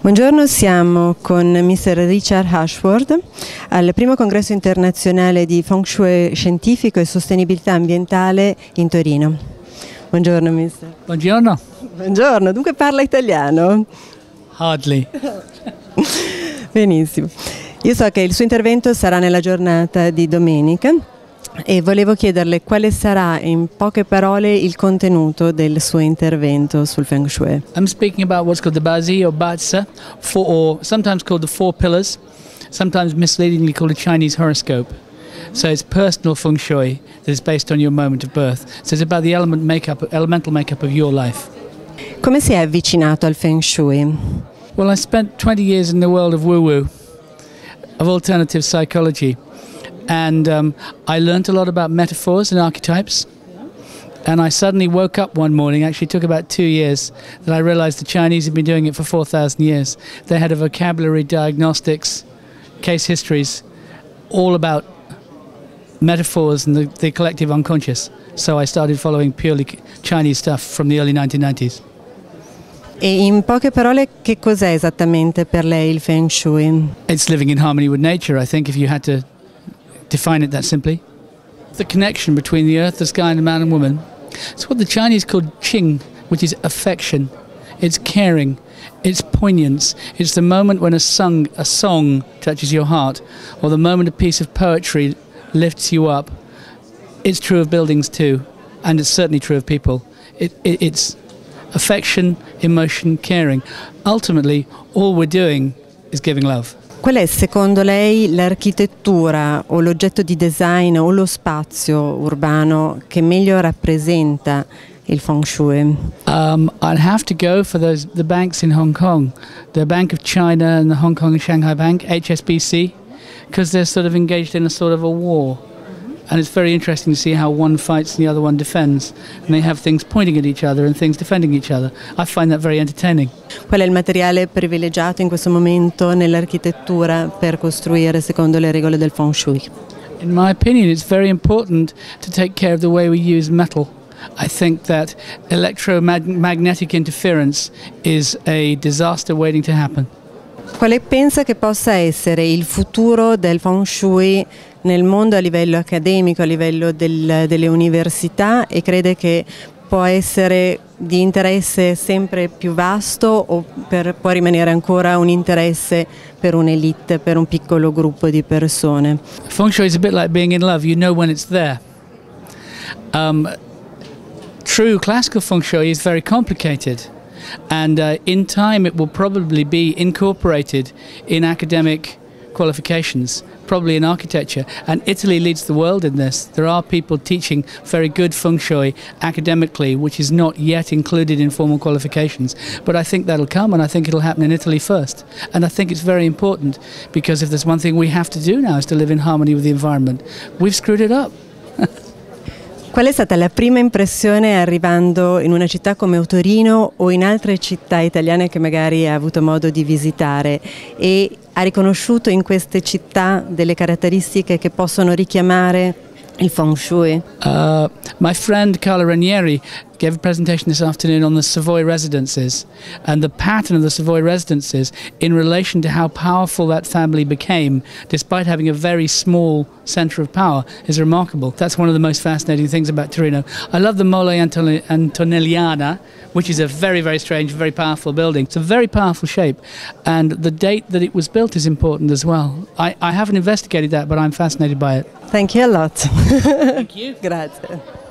Buongiorno, siamo con Mr. Richard Ashworth al primo congresso internazionale di Feng Shui scientifico e sostenibilità ambientale in Torino. Buongiorno, mister. Buongiorno. Buongiorno, dunque parla italiano? Hardly. Benissimo. Io so che il suo intervento sarà nella giornata di domenica e volevo chiederle quale sarà in poche parole il contenuto del suo intervento sul Feng Shui. I'm speaking about what's called the Bazi or Batsa, or sometimes called the Four Pillars, sometimes misleadingly called a Chinese horoscope. So it's personal Feng Shui that is based on your moment of birth. So it's about the elemental makeup of your life. Come si è avvicinato al Feng Shui? Well, I spent 20 years in the world of woo-woo, of alternative psychology. And I learnt a lot about metaphors and archetypes. And I suddenly woke up one morning, actually it took about 2 years, that I realized the Chinese had been doing it for 4,000 years. They had a vocabulary, diagnostics, case histories, all about metaphors and the collective unconscious. So I started following purely Chinese stuff from the early 1990s. E in poche parole, che cos'è esattamente per lei il Feng Shui? It's living in harmony with nature, I think, if you had to define it that simply. The connection between the earth, the sky, and the man and woman. It's what the Chinese call qing, which is affection. It's caring. It's poignance. It's the moment when a song touches your heart, or the moment a piece of poetry lifts you up. It's true of buildings too, and it's certainly true of people. It's affection, emotion, caring. Ultimately, all we're doing is giving love. Qual è secondo lei l'architettura o l'oggetto di design o lo spazio urbano che meglio rappresenta il Feng Shui? I'd have to go for the banks in Hong Kong, the Bank of China and the Hong Kong and Shanghai Bank, HSBC, because they're sort of engaged in a sort of a war. And it's very interesting to see how one fights and the other one defends. And they have things pointing at each other and things defending each other. I find that very entertaining. Qual è il materiale privilegiato in questo momento nell'architettura per costruire secondo le regole del Feng Shui? In my opinion, it's very important to take care of the way we use metal. I think that electromagnetic interference is a disaster waiting to happen. Quale pensa che possa essere il futuro del Feng Shui nel mondo a livello accademico, a livello delle università, e crede che può essere di interesse sempre più vasto o può rimanere ancora un interesse per un'elite, per un piccolo gruppo di persone? Feng Shui is a bit like being in love, you know when it's there. True classical Feng Shui is very complicated. And in time it will probably be incorporated in academic qualifications, probably in architecture. And Italy leads the world in this. There are people teaching very good Feng Shui academically, which is not yet included in formal qualifications. But I think that'll come, and I think it'll happen in Italy first. And I think it's very important, because if there's one thing we have to do now is to live in harmony with the environment. We've screwed it up. Qual è stata la prima impressione arrivando in una città come Torino o in altre città italiane che magari ha avuto modo di visitare, e ha riconosciuto in queste città delle caratteristiche che possono richiamare il Feng Shui? My friend Carlo Ranieri gave a presentation this afternoon on the Savoy residences, and the pattern of the Savoy residences in relation to how powerful that family became despite having a very small centre of power is remarkable. That's one of the most fascinating things about Torino. I love the Mole Antonelliana, which is a very, very strange, very powerful building. It's a very powerful shape, and the date that it was built is important as well. I haven't investigated that, but I'm fascinated by it. Thank you a lot. Thank you. Grazie.